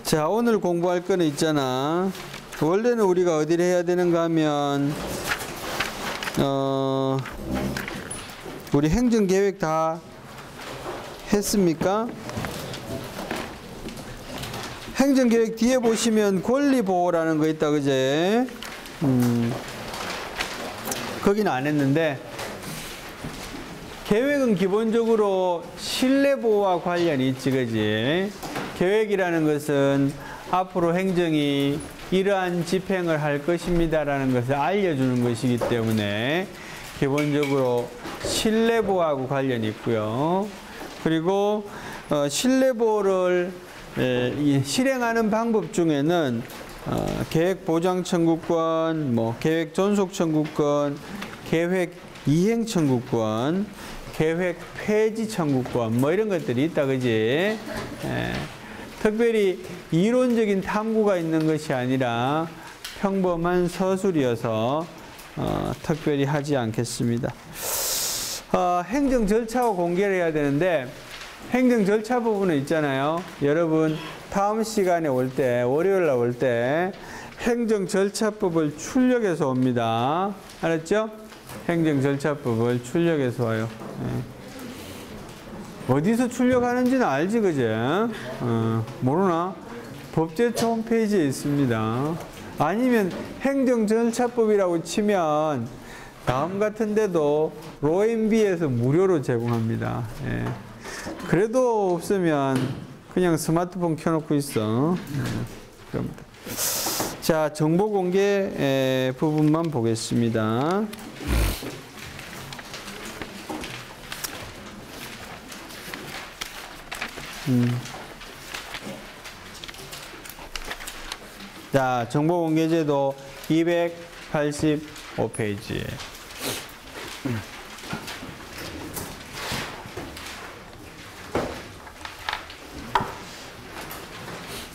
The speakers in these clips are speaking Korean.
자, 오늘 공부할 거는 있잖아. 원래는 우리가 어디를 해야 되는가 하면, 우리 행정계획 다 했습니까? 행정계획 뒤에 보시면 권리보호라는 거 있다, 그제? 거기는 안 했는데, 계획은 기본적으로 신뢰보호와 관련이 있지, 그지? 계획이라는 것은 앞으로 행정이 이러한 집행을 할 것입니다라는 것을 알려주는 것이기 때문에 기본적으로 신뢰보호하고 관련이 있고요. 그리고 신뢰보호를 실행하는 방법 중에는 계획보장 청구권, 계획 존속 청구권, 계획 이행 청구권, 계획 폐지 청구권, 이런 것들이 있다, 그지? 특별히 이론적인 탐구가 있는 것이 아니라 평범한 서술이어서 특별히 하지 않겠습니다. 행정 절차와 공개를 해야 되는데 행정 절차 부분은 있잖아요. 여러분 다음 시간에 올 때, 월요일 날 올 때 행정 절차법을 출력해서 옵니다. 알았죠? 행정 절차법을 출력해서 와요. 어디서 출력하는지는 알지, 그제? 모르나? 법제처 홈페이지에 있습니다. 아니면 행정절차법이라고 치면 다음 같은 데도 로엔비에서 무료로 제공합니다. 그래도 없으면 그냥 스마트폰 켜놓고 있어. 그럽니다. 자, 정보 공개 부분만 보겠습니다. 자, 정보공개제도 285페이지.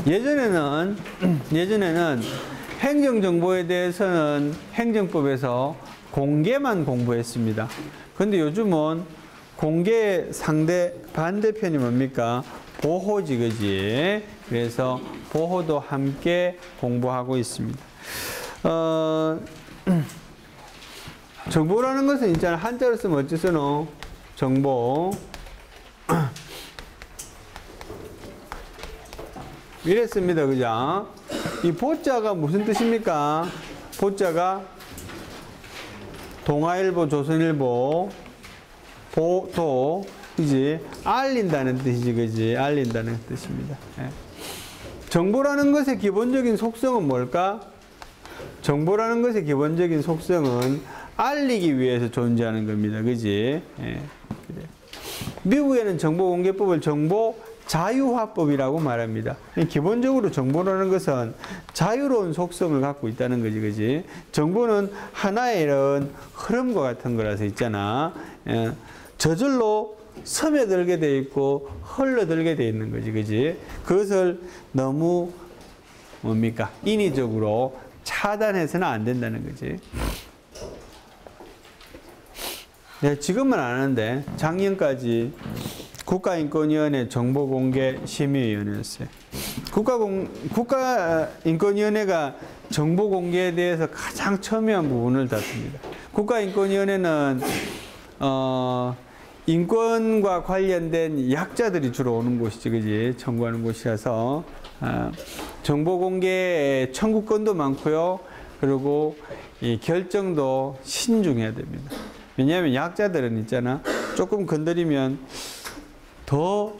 예전에는 행정정보에 대해서는 행정법에서 공개만 공부했습니다. 근데 요즘은 공개 상대 반대편이 뭡니까? 보호지, 그지? 그래서 보호도 함께 공부하고 있습니다. 정보라는 것은 있잖아. 한자로 쓰면 어찌 쓰노? 정보. 이랬습니다, 그죠? 이 보자가 무슨 뜻입니까? 보자가 동아일보, 조선일보, 보도, 그지? 알린다는 뜻이지, 그지? 알린다는 뜻입니다. 정보라는 것의 기본적인 속성은 뭘까? 정보라는 것의 기본적인 속성은 알리기 위해서 존재하는 겁니다, 그지? 그래. 미국에는 정보공개법을 정보 자유화법이라고 말합니다. 기본적으로 정보라는 것은 자유로운 속성을 갖고 있다는 거지, 그지? 정보는 하나의 이런 흐름과 같은 거라서 있잖아. 저절로 스며들게 돼 있고 흘러들게 돼 있는 거지, 그지? 그것을 너무 뭡니까? 인위적으로 차단해서는 안 된다는 거지. 네, 지금은 안 하는데 작년까지 국가인권위원회 정보공개심의위원회였어요. 국가인권위원회가 정보공개에 대해서 가장 첨예한 부분을 다룹니다. 국가인권위원회는 인권과 관련된 약자들이 주로 오는 곳이지, 그지? 청구하는 곳이라서 정보공개 청구권도 많고요. 그리고 이 결정도 신중해야 됩니다. 왜냐하면 약자들은 있잖아. 조금 건드리면 더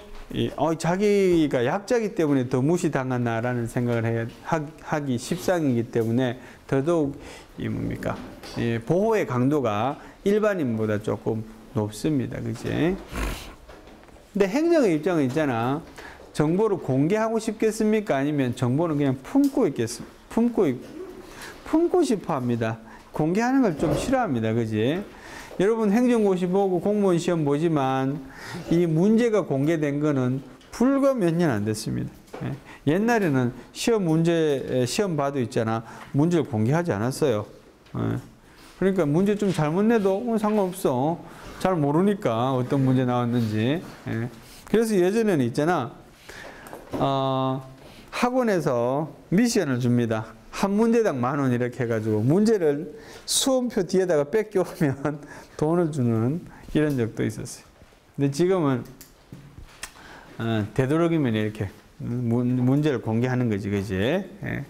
자기가 약자이기 때문에 더 무시당하나라는 생각을 하기 십상이기 때문에 더더욱 뭡니까? 보호의 강도가 일반인보다 조금 높습니다. 그지? 근데 행정의 입장은 있잖아. 정보를 공개하고 싶겠습니까? 아니면 정보는 그냥 품고 싶어 합니다. 공개하는 걸 좀 싫어합니다. 그지? 여러분 행정고시 보고 공무원 시험 보지만 이 문제가 공개된 거는 불과 몇 년 안 됐습니다. 옛날에는 시험 봐도 있잖아. 문제를 공개하지 않았어요. 그러니까 문제 좀 잘못 내도 상관없어. 잘 모르니까 어떤 문제 나왔는지. 그래서 예전에는 있잖아. 학원에서 미션을 줍니다. 한 문제당 10,000원 이렇게 해가지고 문제를 수험표 뒤에다가 뺏겨오면 돈을 주는 이런 적도 있었어요. 근데 지금은 되도록이면 이렇게 문제를 공개하는 거지, 그지? 예.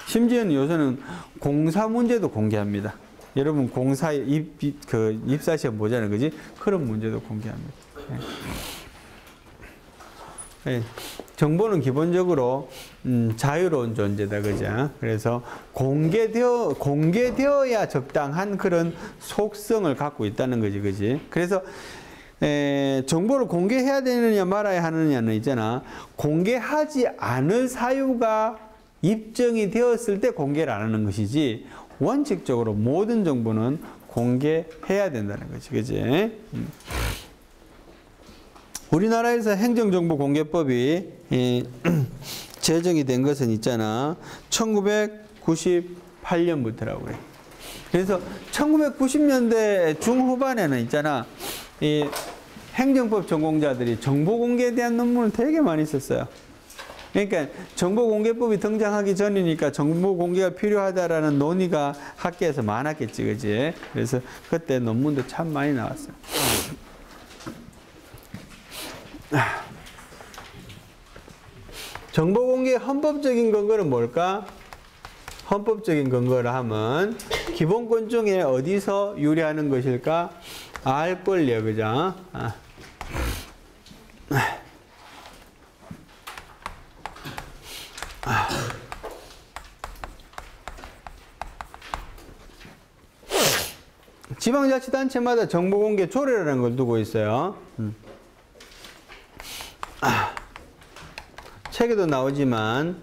심지어는 요새는 공사 문제도 공개합니다. 여러분 공사 입사시험 보잖아요, 그지? 그런 문제도 공개합니다. 예. 예. 정보는 기본적으로 자유로운 존재다, 그죠? 그래서 공개되어야 적당한 그런 속성을 갖고 있다는 거지, 그지? 그래서 정보를 공개해야 되느냐 말아야 하느냐는 있잖아. 공개하지 않을 사유가 입증이 되었을 때 공개를 안 하는 것이지, 원칙적으로 모든 정보는 공개해야 된다는 거지, 그지? 우리나라에서 행정정보공개법이 제정이 된 것은 있잖아. 1998년부터라고 그래. 그래서 1990년대 중후반에는 있잖아. 이 행정법 전공자들이 정보공개에 대한 논문을 되게 많이 썼어요. 그러니까 정보공개법이 등장하기 전이니까 정보공개가 필요하다라는 논의가 학계에서 많았겠지, 그지? 그래서 그때 논문도 참 많이 나왔어요. 정보공개의 헌법적인 근거는 뭘까? 헌법적인 근거를 하면 기본권 중에 어디서 유래하는 것일까? 알 권리야, 그죠? 지방자치단체마다 정보공개 조례라는 걸 두고 있어요. 책에도 나오지만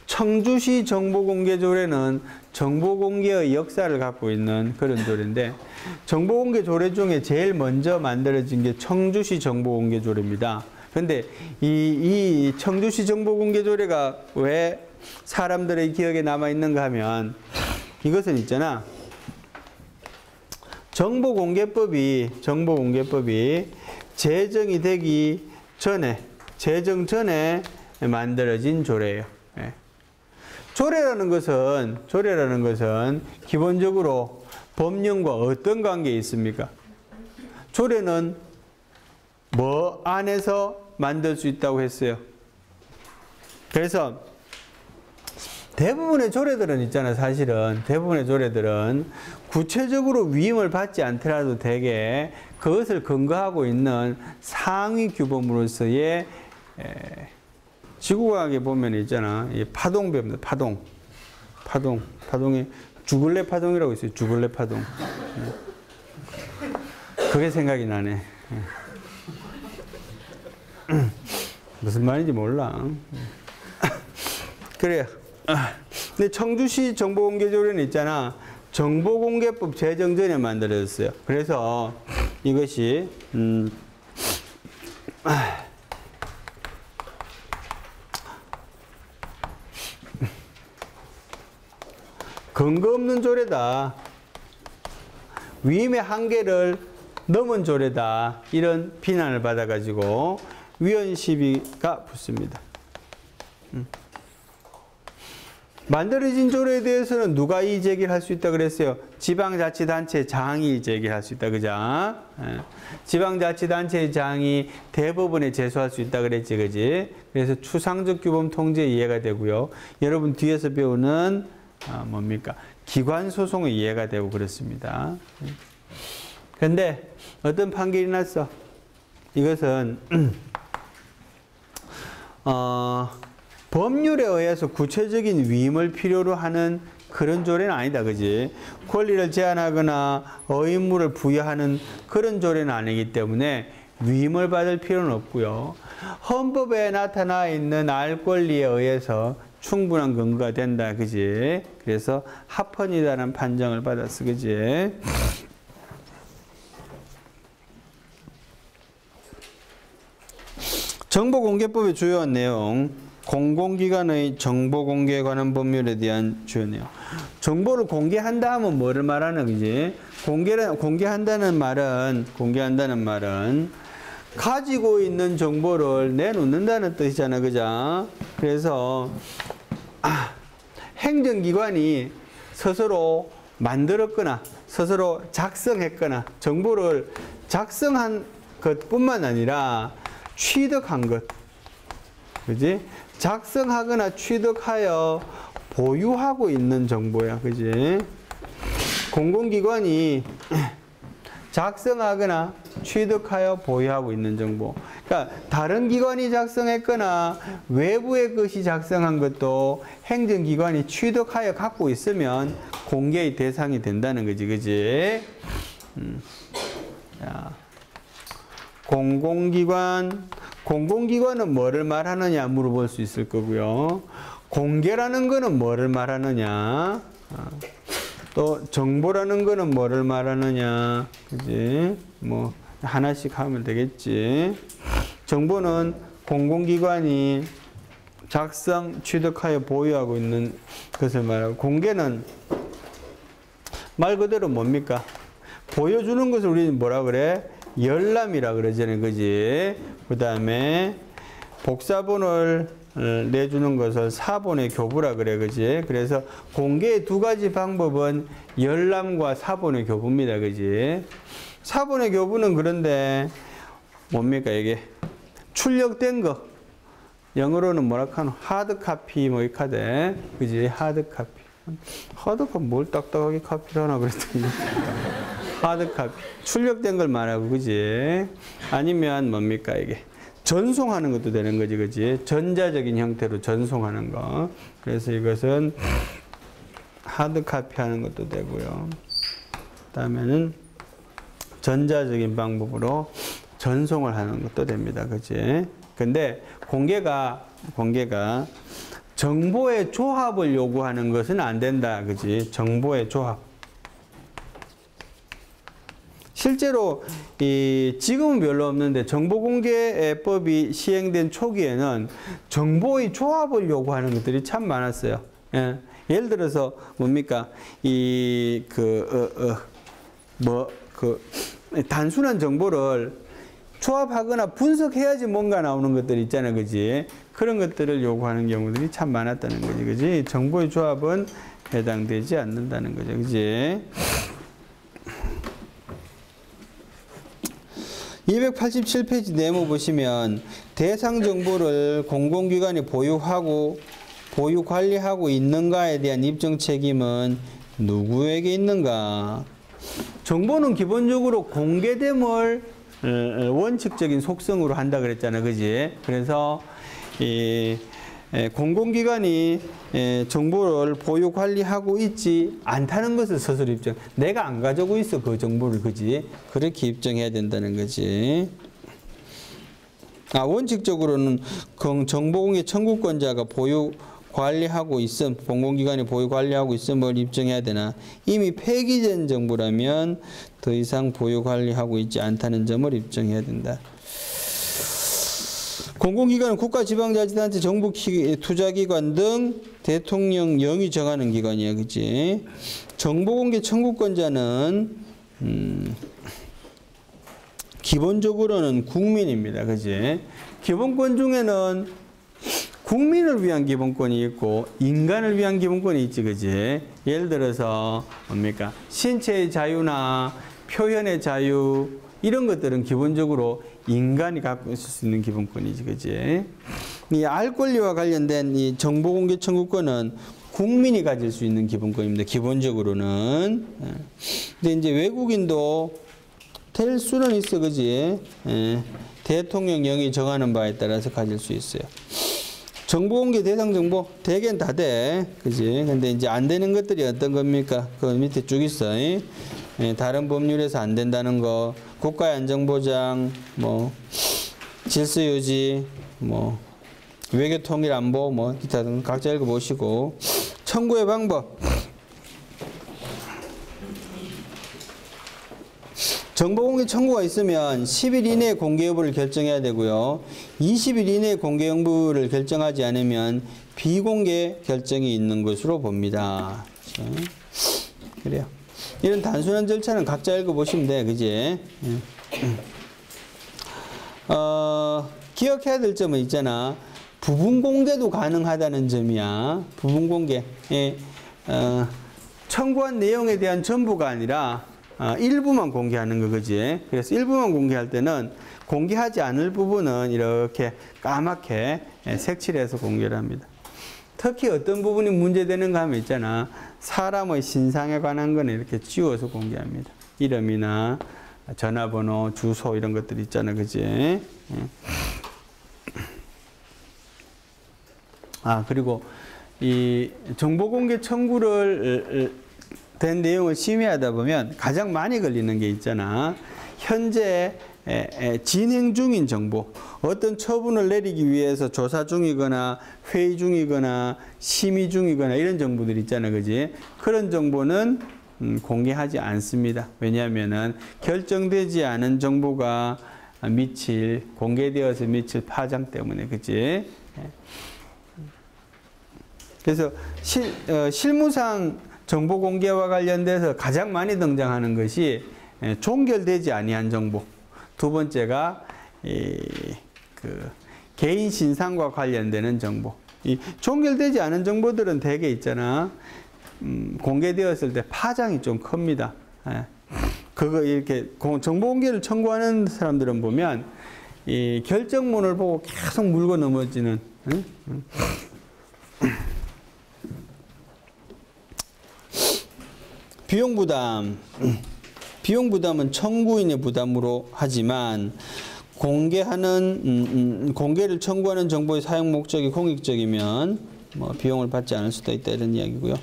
청주시 정보공개조례는 정보공개의 역사를 갖고 있는 그런 조례인데, 정보공개조례 중에 제일 먼저 만들어진 게 청주시 정보공개조례입니다. 그런데 이 청주시 정보공개조례가 왜 사람들의 기억에 남아있는가 하면, 이것은 있잖아. 정보공개법이 제정이 되기 전에, 제정 전에 만들어진 조례예요. 예. 조례라는 것은 기본적으로 법령과 어떤 관계에 있습니까? 조례는 뭐 안에서 만들 수 있다고 했어요? 그래서 대부분의 조례들은 있잖아, 사실은. 대부분의 조례들은 구체적으로 위임을 받지 않더라도 되게 그것을 근거하고 있는 상위 규범으로서의 지구과학에 보면 있잖아. 파동 배웁니다. 파동이 주글레 파동이라고 있어요. 주글레 파동. 그게 생각이 나네. 무슨 말인지 몰라. 그래요. 근데 청주시 정보공개조례는 있잖아. 정보공개법 제정 전에 만들어졌어요. 그래서 이것이 근거 없는 조례다, 위임의 한계를 넘은 조례다, 이런 비난을 받아가지고 위헌 시비가 붙습니다. 만들어진 조례에 대해서는 누가 이의 제기를 할 수 있다 그랬어요? 지방자치단체 장이 이의 제기를 할 수 있다, 그죠? 지방자치단체의 장이 대법원에 제소할 수 있다 그랬지, 그지? 그래서 추상적 규범 통제 이해가 되고요. 여러분 뒤에서 배우는 뭡니까? 기관소송의 이해가 되고 그렇습니다. 그런데 어떤 판결이 났어? 이것은 법률에 의해서 구체적인 위임을 필요로 하는 그런 조례는 아니다, 그지? 권리를 제한하거나 의무를 부여하는 그런 조례는 아니기 때문에 위임을 받을 필요는 없고요. 헌법에 나타나 있는 알 권리에 의해서 충분한 근거가 된다, 그지? 그래서 합헌이다라는 판정을 받았어, 그지? 정보공개법의 주요한 내용, 공공기관의 정보공개에 관한 법률에 대한 주요 내용. 정보를 공개한다 하면 뭐를 말하는 거지? 공개한다는 말은 가지고 있는 정보를 내놓는다는 뜻이잖아, 그죠? 그래서 행정기관이 스스로 만들었거나 스스로 작성했거나 정보를 작성한 것뿐만 아니라 취득한 것, 그지? 작성하거나 취득하여 보유하고 있는 정보야, 그지? 공공기관이 작성하거나 취득하여 보유하고 있는 정보. 그러니까 다른 기관이 작성했거나 외부의 것이 작성한 것도 행정기관이 취득하여 갖고 있으면 공개의 대상이 된다는 거지, 그지? 자, 공공기관은 뭐를 말하느냐 물어볼 수 있을 거고요. 공개라는 거는 뭐를 말하느냐? 또 정보라는 거는 뭐를 말하느냐, 그지? 뭐 하나씩 하면 되겠지. 정보는 공공기관이 작성, 취득하여 보유하고 있는 것을 말하고, 공개는 말 그대로 뭡니까? 보여주는 것을 우리는 뭐라 그래? 열람이라 그러잖아요, 그지? 그 다음에 복사본을 내주는 것을 사본의 교부라 그래, 그지? 그래서 공개의 두 가지 방법은 열람과 사본의 교부입니다, 그지? 사본의 교부는 그런데 뭡니까, 이게? 출력된 거. 영어로는 뭐라 하노? 하드카피 뭐 이렇게 하대, 그지? 하드카피. 하드카피 뭘 딱딱하게 카피를 하나 그랬더니 하드카피. 출력된 걸 말하고, 그지? 아니면 뭡니까, 이게? 전송하는 것도 되는 거지, 그지? 전자적인 형태로 전송하는 거. 그래서 이것은 하드카피 하는 것도 되고요. 그 다음에는 전자적인 방법으로 전송을 하는 것도 됩니다, 그지? 근데 공개가 정보의 조합을 요구하는 것은 안 된다, 그지? 정보의 조합. 실제로 지금은 별로 없는데 정보공개법이 시행된 초기에는 정보의 조합을 요구하는 것들이 참 많았어요. 예. 예를 들어서 뭡니까, 단순한 정보를 조합하거나 분석해야지 뭔가 나오는 것들이 있잖아요, 그지? 그런 것들을 요구하는 경우들이 참 많았다는 거지, 그지? 정보의 조합은 해당되지 않는다는 거죠, 그지? 287페이지 네모 보시면 대상 정보를 공공기관이 보유 관리하고 있는가에 대한 입증 책임은 누구에게 있는가? 정보는 기본적으로 공개됨을 원칙적인 속성으로 한다 그랬잖아, 그지? 그래서 공공기관이 정보를 보유 관리하고 있지 않다는 것을 스스로 입증. 내가 안 가지고 있어, 그 정보를, 그지? 그렇게 입증해야 된다는 거지. 원칙적으로는 정보공개 청구권자가 보유 관리하고 있음, 공공기관이 보유 관리하고 있음을 입증해야 되나? 이미 폐기된 정보라면 더 이상 보유 관리하고 있지 않다는 점을 입증해야 된다. 공공기관은 국가지방자치단체, 정부 투자기관 등 대통령 영이 정하는 기관이야, 그치? 정보공개 청구권자는 기본적으로는 국민입니다, 그치? 기본권 중에는 국민을 위한 기본권이 있고 인간을 위한 기본권이 있지, 그치? 예를 들어서 뭡니까? 신체의 자유나 표현의 자유, 이런 것들은 기본적으로 인간이 갖고 있을 수 있는 기본권이지, 그지? 이 알 권리와 관련된 이 정보공개 청구권은 국민이 가질 수 있는 기본권입니다. 기본적으로는. 근데 이제 외국인도 될 수는 있어, 그지? 대통령령이 정하는 바에 따라서 가질 수 있어요. 정보공개 대상 정보 대개는 다 돼, 그지? 근데 이제 안 되는 것들이 어떤 겁니까? 그 밑에 쭉 있어. 다른 법률에서 안 된다는 거, 국가의 안정보장, 뭐 질서유지, 뭐 외교통일 안보, 뭐 기타 등 각자 읽어보시고. 청구의 방법. 정보공개 청구가 있으면 10일 이내에 공개 여부를 결정해야 되고요. 20일 이내에 공개 여부를 결정하지 않으면 비공개 결정이 있는 것으로 봅니다. 그래요. 이런 단순한 절차는 각자 읽어보시면 돼, 그지? 기억해야 될 점은 있잖아. 부분 공개도 가능하다는 점이야. 부분 공개. 예, 청구한 내용에 대한 전부가 아니라 일부만 공개하는 거, 그지? 그래서 일부만 공개할 때는 공개하지 않을 부분은 이렇게 까맣게 색칠해서 공개를 합니다. 특히 어떤 부분이 문제되는가 하면 있잖아. 사람의 신상에 관한 거는 이렇게 지워서 공개합니다. 이름이나 전화번호, 주소 이런 것들 있잖아, 그지? 그리고 이 정보공개 청구를 된 내용을 심의하다 보면 가장 많이 걸리는 게 있잖아. 현재 진행 중인 정보, 어떤 처분을 내리기 위해서 조사 중이거나 회의 중이거나 심의 중이거나 이런 정보들 있잖아, 그지? 그런 정보는 공개하지 않습니다. 왜냐하면은 결정되지 않은 정보가 공개되어서 미칠 파장 때문에, 그지? 그래서 실무상 정보 공개와 관련돼서 가장 많이 등장하는 것이 종결되지 아니한 정보. 두 번째가 개인 신상과 관련되는 정보. 이 종결되지 않은 정보들은 대개 있잖아. 공개되었을 때 파장이 좀 큽니다. 그거 이렇게 정보 공개를 청구하는 사람들은 보면 이 결정문을 보고 계속 물고 넘어지는. 비용 부담. 비용 부담은 청구인의 부담으로 하지만 공개를 청구하는 정보의 사용 목적이 공익적이면 비용을 받지 않을 수도 있다 이런 이야기고요.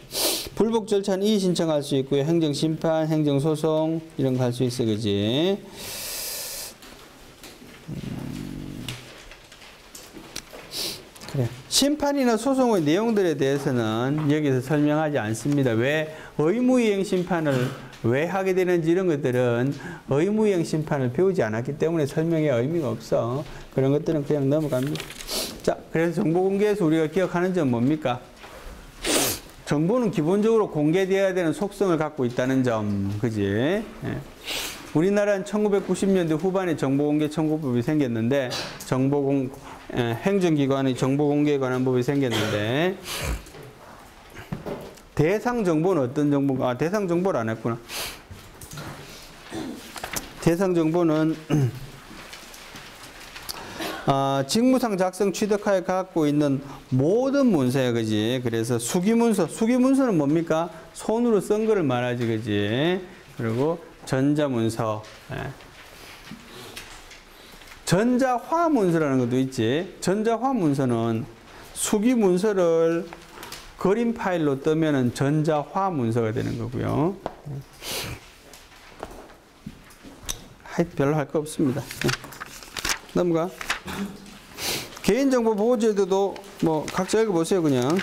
불복 절차는 이의 신청할 수 있고요. 행정 심판, 행정 소송 이런 거 할 수 있어, 그지? 그래. 심판이나 소송의 내용들에 대해서는 여기서 설명하지 않습니다. 왜 의무이행 심판을 왜 하게 되는지 이런 것들은 의무이행 심판을 배우지 않았기 때문에 설명에 의미가 없어. 그런 것들은 그냥 넘어갑니다. 자, 그래서 정보공개에서 우리가 기억하는 점은 뭡니까? 정보는 기본적으로 공개되어야 되는 속성을 갖고 있다는 점, 그지? 예. 우리나라는 1990년대 후반에 정보공개 청구법이 생겼는데, 행정기관의 정보공개에 관한 법이 생겼는데, 대상 정보는 어떤 정보가? 대상 정보를 안 했구나. 대상 정보는 직무상 작성 취득하에 갖고 있는 모든 문서야, 그지? 그래서 수기문서는 뭡니까? 손으로 쓴 거를 말하지, 그지? 그리고 전자문서, 전자화문서라는 것도 있지. 전자화문서는 수기문서를 그림 파일로 뜨면은 전자화 문서가 되는 거고요. 별로 할 거 없습니다. 넘어가. 개인정보 보호제도도 각자 읽어보세요, 그냥.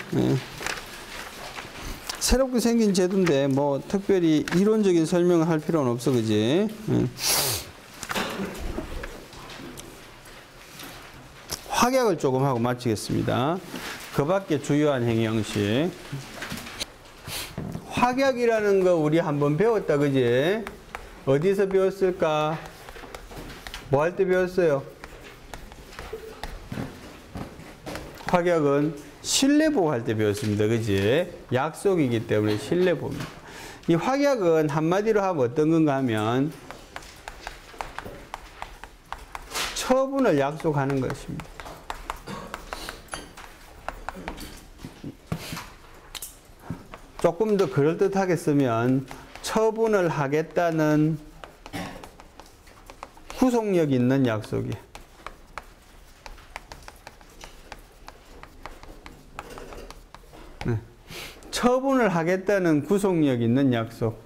새롭게 생긴 제도인데 특별히 이론적인 설명을 할 필요는 없어, 그지? 확약을 조금 하고 마치겠습니다. 그 밖에 주요한 행위 형식. 확약이라는 거 우리 한번 배웠다, 그지? 어디서 배웠을까? 뭐 할 때 배웠어요? 확약은 신뢰보호할 때 배웠습니다, 그지? 약속이기 때문에 신뢰보호입니다. 이 확약은 한마디로 하면 어떤 건가 하면 처분을 약속하는 것입니다. 조금 더 그럴듯하게 쓰면 처분을 하겠다는 구속력 있는 약속이. 처분을 하겠다는 구속력 있는 약속.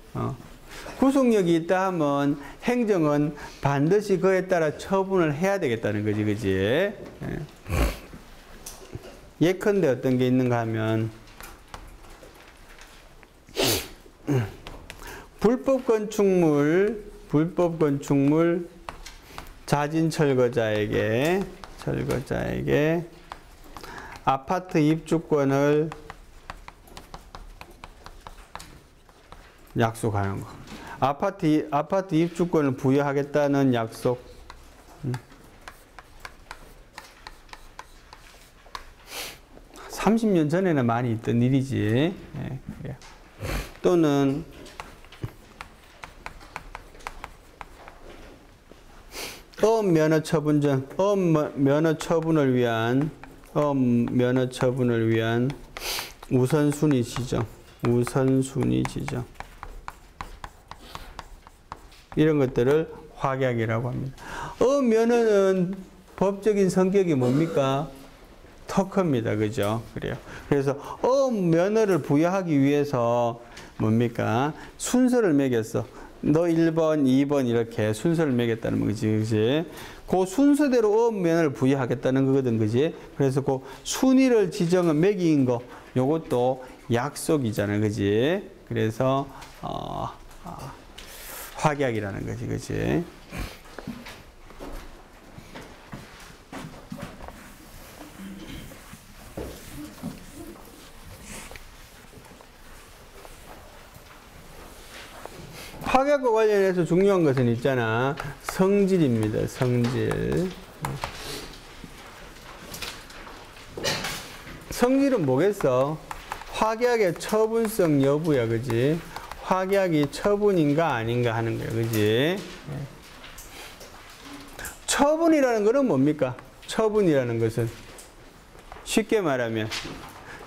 구속력이 있다 하면 행정은 반드시 그에 따라 처분을 해야 되겠다는 거지, 그지? 예컨대 어떤 게 있는가 하면 불법 건축물 자진 철거자에게 아파트 입주권을 약속하는 거. 아파트 입주권을 부여하겠다는 약속. 30년 전에는 많이 있던 일이지. 예, 그래요. 또는 면허 처분전, 면허 처분을 위한 우선순위 지정, 이런 것들을 확약이라고 합니다. 면허는 법적인 성격이 뭡니까? 특허입니다. 그죠? 그래요. 그래서 면허를 부여하기 위해서 뭡니까? 순서를 매겼어. 너 1번, 2번 이렇게 순서를 매겼다는 거지. 그지? 그 순서대로 면허를 부여하겠다는 거거든. 그지? 그래서 그 순위를 지정한 매긴 거, 요것도 약속이잖아. 그지? 그래서, 확약이라는 거지. 그지? 확약과 관련해서 중요한 것은 있잖아. 성질입니다. 성질. 성질은 뭐겠어? 확약의 처분성 여부야. 그지? 확약이 처분인가 아닌가 하는 거야. 그지? 처분이라는 것은 뭡니까? 처분이라는 것은 쉽게 말하면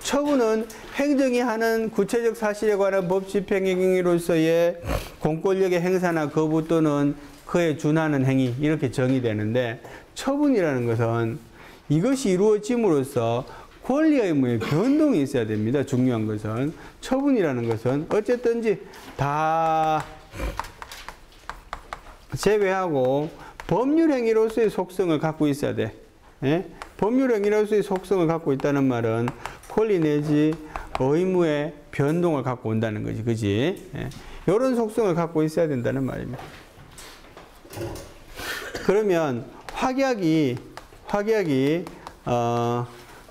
처분은 행정이 하는 구체적 사실에 관한 법 집행 행위로서의 공권력의 행사나 거부 또는 그에 준하는 행위 이렇게 정의되는데 처분이라는 것은 이것이 이루어짐으로써 권리 의무의 변동이 있어야 됩니다. 중요한 것은 처분이라는 것은 어쨌든지 다 제외하고 법률 행위로서의 속성을 갖고 있어야 돼. 예? 법률 행위로서의 속성을 갖고 있다는 말은 권리 내지 의무의 변동을 갖고 온다는 거지. 그지? 예. 이런 속성을 갖고 있어야 된다는 말입니다. 그러면 확약이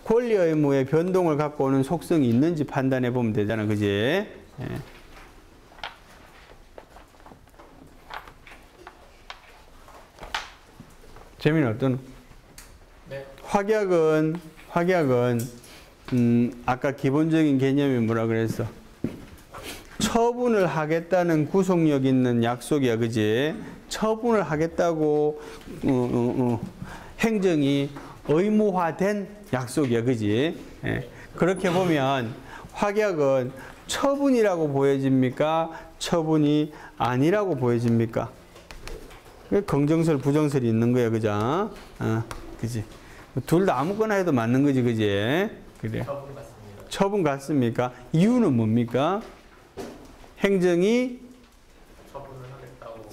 권리 의무의 변동을 갖고 오는 속성이 있는지 판단해 보면 되잖아. 그지? 예. 재미는 어떤? 네. 확약은 아까 기본적인 개념이 뭐라 그랬어? 처분을 하겠다는 구속력 있는 약속이야. 그지? 처분을 하겠다고 행정이 의무화된 약속이야. 그지? 예. 그렇게 보면 확약은 처분이라고 보여집니까? 처분이 아니라고 보여집니까? 긍정설, 부정설이 있는 거야. 그죠? 그지? 둘 다 아무거나 해도 맞는 거지. 그지? 그래. 처분 같습니다. 처분 같습니까? 이유는 뭡니까? 행정이 처분을 하겠다고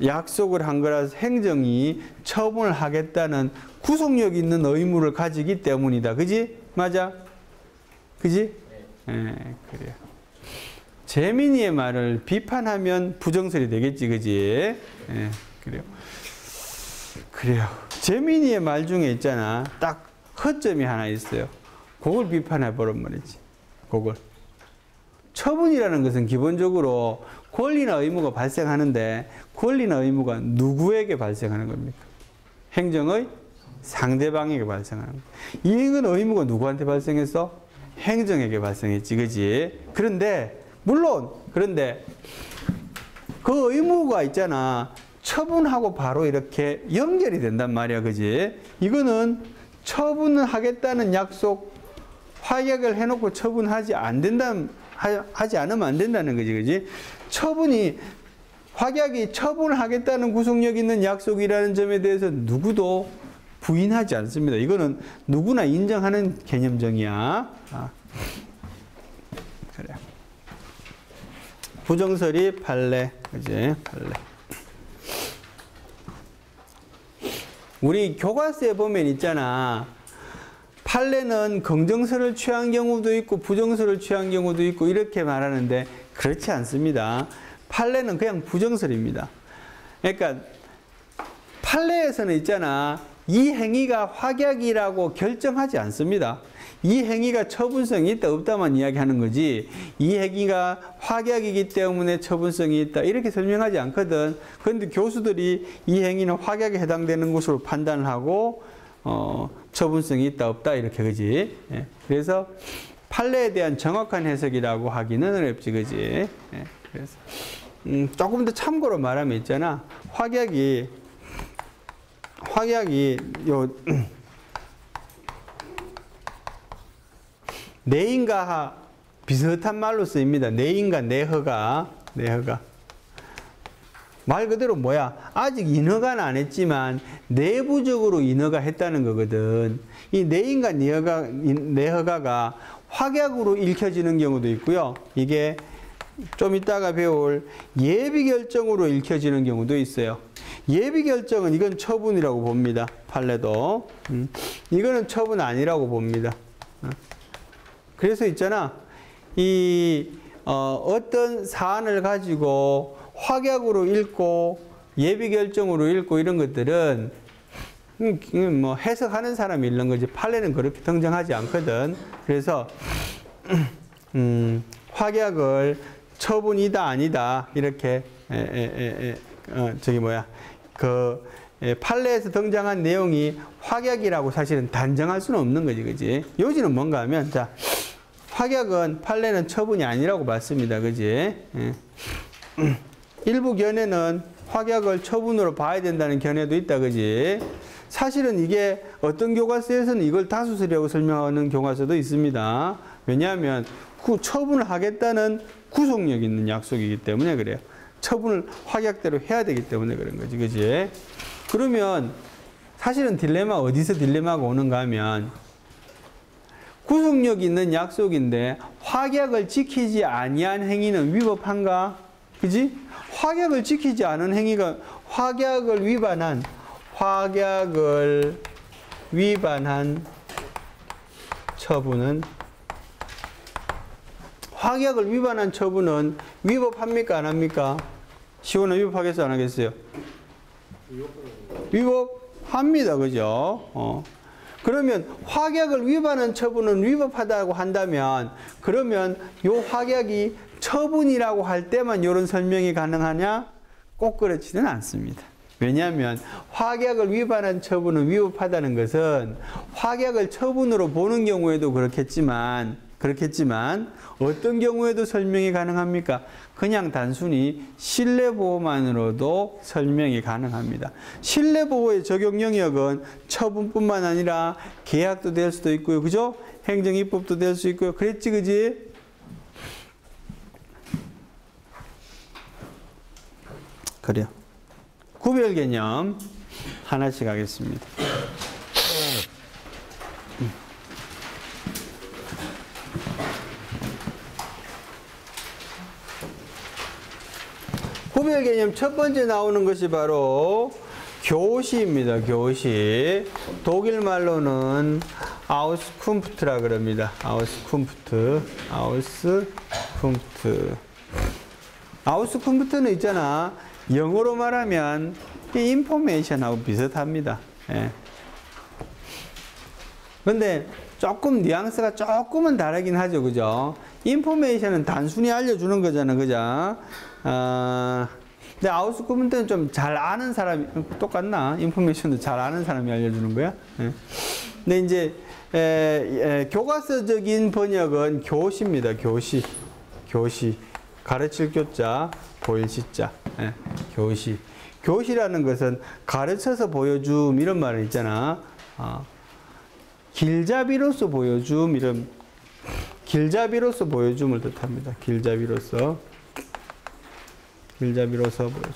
약속을 한 거라서 행정이 처분을 하겠다는 구속력 있는 의무를 가지기 때문이다. 그지? 맞아? 그지? 네. 네, 그래요. 재민이의 말을 비판하면 부정설이 되겠지. 그지? 네, 그래요. 그래요. 재민이의 말 중에 있잖아. 딱 허점이 하나 있어요. 그걸 비판해 보란 말이지. 그걸. 처분이라는 것은 기본적으로 권리나 의무가 발생하는데 권리나 의무가 누구에게 발생하는 겁니까? 행정의 상대방에게 발생하는 거예요. 이행은 의무가 누구한테 발생했어? 행정에게 발생했지. 그지? 그런데 그런데 그 의무가 있잖아. 처분하고 바로 이렇게 연결이 된단 말이야. 그지? 이거는 처분을 하겠다는 약속, 확약을 해놓고 처분하지 하지 않으면 안 된다는 거지. 그지? 확약이 처분을 하겠다는 구속력 있는 약속이라는 점에 대해서 누구도 부인하지 않습니다. 이거는 누구나 인정하는 개념정이야. 그래. 부정설이 판례. 그지? 판례. 우리 교과서에 보면 있잖아. 판례는 긍정설을 취한 경우도 있고 부정설을 취한 경우도 있고 이렇게 말하는데 그렇지 않습니다. 판례는 그냥 부정설입니다. 그러니까 판례에서는 있잖아. 이 행위가 확약이라고 결정하지 않습니다. 이 행위가 처분성이 있다 없다만 이야기하는 거지 이 행위가 확약이기 때문에 처분성이 있다 이렇게 설명하지 않거든. 그런데 교수들이 이 행위는 확약에 해당되는 것으로 판단을 하고 처분성이 있다 없다 이렇게 그지. 예. 그래서 판례에 대한 정확한 해석이라고 하기는 어렵지 그지. 예. 그래서 조금 더 참고로 말하면 있잖아. 확약이 요 내인과 비슷한 말로 쓰입니다. 내인과 내허가. 말 그대로 뭐야? 아직 인허가는 안 했지만 내부적으로 인허가 했다는 거거든. 이 내인과 내허가가 확약으로 읽혀지는 경우도 있고요. 이게 좀 이따가 배울 예비결정으로 읽혀지는 경우도 있어요. 예비결정은 이건 처분이라고 봅니다. 판례도. 이거는 처분 아니라고 봅니다. 그래서 있잖아. 어떤 사안을 가지고 확약으로 읽고 예비결정으로 읽고 이런 것들은 뭐 해석하는 사람이 읽는 거지 판례는 그렇게 등장하지 않거든. 그래서 확약을 처분이다 아니다 이렇게 판례에서 등장한 내용이 확약이라고 사실은 단정할 수는 없는 거지, 그지? 요지는 뭔가 하면 자 확약은 판례는 처분이 아니라고 봤습니다, 그지? 일부 견해는 확약을 처분으로 봐야 된다는 견해도 있다, 그지? 사실은 이게 어떤 교과서에서는 이걸 다수설이라고 설명하는 교과서도 있습니다. 왜냐하면 처분을 하겠다는 구속력 있는 약속이기 때문에 그래요. 처분을 확약대로 해야 되기 때문에 그런 거지, 그지? 그러면 사실은 어디서 딜레마가 오는가 하면 구속력 있는 약속인데 확약을 지키지 아니한 행위는 위법한가? 그지? 확약을 지키지 않은 행위가 확약을 위반한 처분은 위법합니까? 안 합니까? 시원은 위법하겠어요? 안 하겠어요? 위법합니다. 그죠? 그러면 확약을 위반한 처분은 위법하다고 한다면 그러면 요 확약이 처분이라고 할 때만 이런 설명이 가능하냐? 꼭 그렇지는 않습니다. 왜냐하면 확약을 위반한 처분은 위법하다는 것은 확약을 처분으로 보는 경우에도 그렇겠지만 어떤 경우에도 설명이 가능합니까? 그냥 단순히 신뢰보호만으로도 설명이 가능합니다. 신뢰보호의 적용 영역은 처분뿐만 아니라 계약도 될 수도 있고요. 그죠? 행정입법도 될 수 있고요. 그랬지, 그지? 그래요. 구별 개념 하나씩 하겠습니다. 구별 개념 첫 번째 나오는 것이 바로 교시입니다. 교시. 독일 말로는 아우스쿤프트라 그럽니다. 아우스쿤프트는 있잖아. 영어로 말하면 인포메이션하고 비슷합니다. 예. 근데 조금 뉘앙스가 조금은 다르긴 하죠. 그죠? 인포메이션은 단순히 알려주는 거잖아. 그죠? 근데 아우스쿤프트는 좀 잘 아는 사람이, 똑같나? 인포메이션도 잘 아는 사람이 알려주는 거야? 예. 근데 이제, 교과서적인 번역은 교시입니다. 교시. 가르칠 교자, 보일 시자. 예, 교시. 교시라는 것은 가르쳐서 보여줌 이런 말은 있잖아. 길잡이로서 보여줌 길잡이로서 보여줌을 뜻합니다. 길잡이로서 보여줌.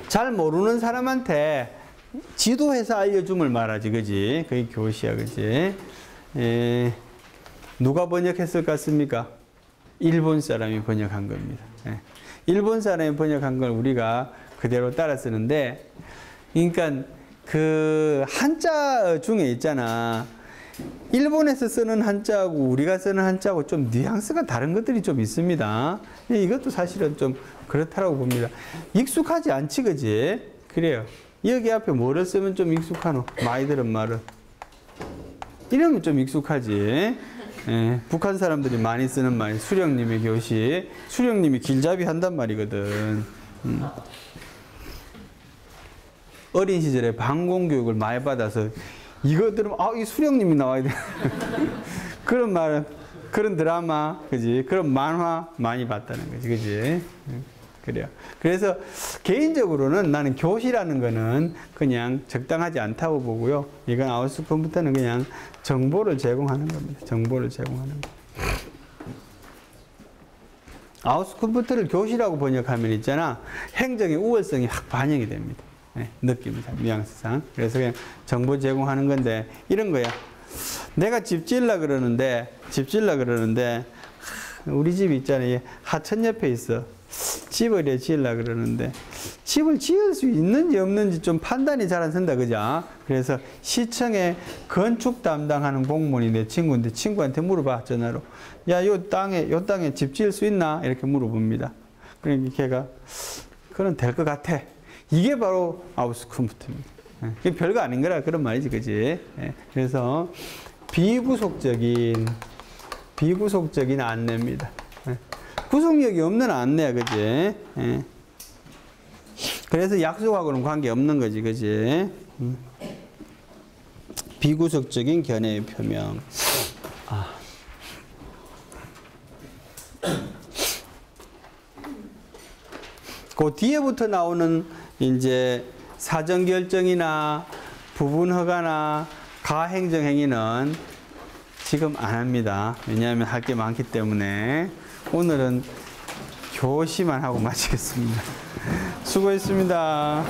잘 모르는 사람한테 지도해서 알려줌을 말하지, 그지? 그게 교시야, 그지? 누가 번역했을 것 같습니까? 일본 사람이 번역한 겁니다. 일본 사람이 번역한 걸 우리가 그대로 따라 쓰는데, 그러니까 그 한자 중에 있잖아. 일본에서 쓰는 한자하고 우리가 쓰는 한자하고 좀 뉘앙스가 다른 것들이 좀 있습니다. 이것도 사실은 좀 그렇다라고 봅니다. 익숙하지 않지, 그지? 그래요. 여기 앞에 뭐를 쓰면 좀 익숙하노? 많이 들은 말은. 이러면 좀 익숙하지. 예, 북한 사람들이 많이 쓰는 말, 수령님의 교시. 수령님이 길잡이 한단 말이거든. 어린 시절에 방공 교육을 많이 받아서 이거 들으면 이 수령님이 나와야 돼. 그런 말, 그런 드라마, 그지? 그런 만화 많이 봤다는 거지, 그지? 그래요. 그래서 개인적으로는 나는 교시라는 거는 그냥 적당하지 않다고 보고요. 이건 아웃스 컴퓨터는 그냥 정보를 제공하는 겁니다. 정보를 제공하는 거. 아웃스 컴퓨터를 교시라고 번역하면 있잖아. 행정의 우월성이 확 반영이 됩니다. 네, 느낌상, 뉘앙스상. 그래서 그냥 정보 제공하는 건데 이런 거야. 내가 집 지으려 그러는데 우리 집이 있잖아요. 하천 옆에 있어. 집을 지으려 그러는데 집을 지을 수 있는지 없는지 좀 판단이 잘 안 된다, 그죠? 그래서 시청에 건축 담당하는 공무원이 내 친구인데 친구한테 물어봐, 전화로. 야, 요 땅에 집 지을 수 있나? 이렇게 물어봅니다. 그러니까 걔가 그건 될 것 같아. 이게 바로 아웃스 컴퓨터입니다. 그게 별거 아닌 거라 그런 말이지, 그지? 그래서 비구속적인 안내입니다. 구속력이 없는 안내야, 그지? 그래서 약속하고는 관계 없는 거지, 그지? 비구속적인 견해의 표명. 그 뒤에부터 나오는 이제 사전결정이나 부분허가나 가행정행위는 지금 안 합니다. 왜냐하면 할 게 많기 때문에. 오늘은 교시만 하고 마치겠습니다. 수고했습니다.